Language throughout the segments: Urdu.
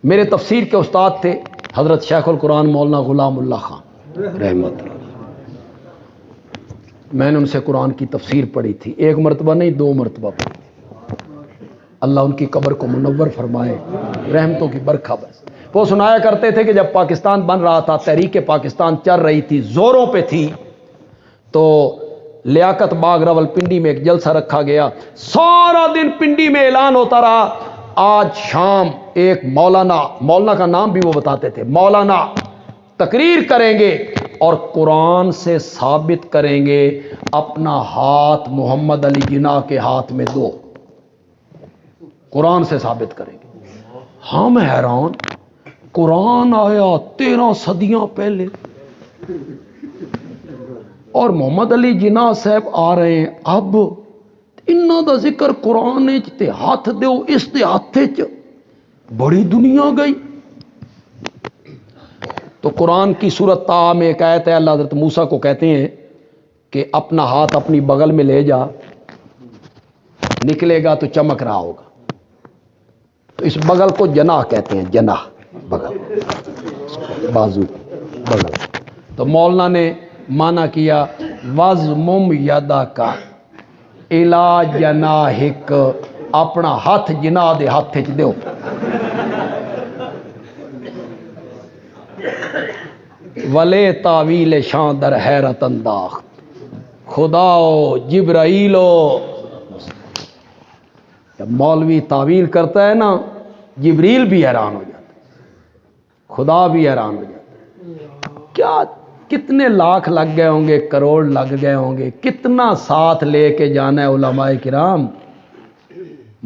میرے تفسیر کے استاد تھے حضرت شیخ القرآن مولانا غلام اللہ خان رحمت اللہ۔ میں نے ان سے قرآن کی تفسیر پڑھی تھی، ایک مرتبہ نہیں 2 مرتبہ پڑھی تھی۔ اللہ ان کی قبر کو منور فرمائے، رحمتوں کی برکھا برس۔ وہ سنایا کرتے تھے کہ جب پاکستان بن رہا تھا، تحریک پاکستان چل رہی تھی، زوروں پہ تھی، تو لیاقت باغ راولپنڈی میں ایک جلسہ رکھا گیا۔ سارا دن پنڈی میں اعلان ہوتا رہا، آج شام ایک مولانا کا نام بھی وہ بتاتے تھے، مولانا تقریر کریں گے اور قرآن سے ثابت کریں گے، اپنا ہاتھ محمد علی جناح کے ہاتھ میں دو، قرآن سے ثابت کریں گے۔ ہم حیران، قرآن آیا 13 صدیاں پہلے اور محمد علی جناح صاحب آ رہے ہیں، اب انہاں دا ذکر قرآن تے ہاتھ دیو، اس دے ہاتھ چ بڑی دنیا گئی۔ تو قرآن کی سورۃ طٰ میں ایک آیت ہے، اللہ حضرت موسیٰ کو کہتے ہیں کہ اپنا ہاتھ اپنی بغل میں لے جا، نکلے گا تو چمک رہا ہوگا۔ تو اس بغل کو جناح کہتے ہیں، جناح بغل، بازو بغل۔ تو مولانا نے مانا کیا وَضْمُمْ يَدَكَ إِلَىٰ جَنَاحِكَ، اپنا ہاتھ جناح دے ہاتھ چ دیو۔ ولے تاویل شان در حیرت انداخت، خداو جبرائیلو۔ جب مولوی تعویل کرتا ہے نا، جبریل بھی حیران ہو جاتا ہے، خدا بھی حیران ہو جاتا ہے۔ کیا کتنے لاکھ لگ گئے ہوں گے، کروڑ لگ گئے ہوں گے، کتنا ساتھ لے کے جانا ہے علماء کرام۔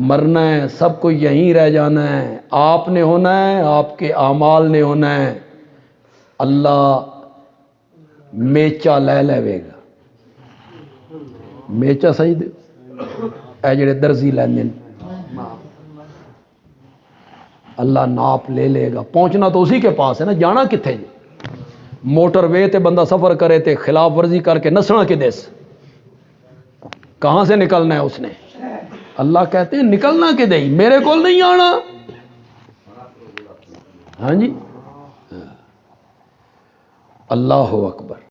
مرنا ہے، سب کو یہیں رہ جانا ہے، آپ نے ہونا ہے، آپ کے اعمال نے ہونا ہے۔ اللہ میچا لے لے گا، میچا صحیح دے، اے جڑے درزی لیندے نے، اللہ ناپ لے لے گا۔ پہنچنا تو اسی کے پاس ہے نا، جانا کتنے جی؟ موٹر وے تے بندہ سفر کرے تے خلاف ورزی کر کے نسنا کدے سے، کہاں سے نکلنا ہے اس نے؟ اللہ کہتے ہیں نکلنا کدے ہی، میرے کول نہیں آنا۔ ہاں جی، اللہ اکبر۔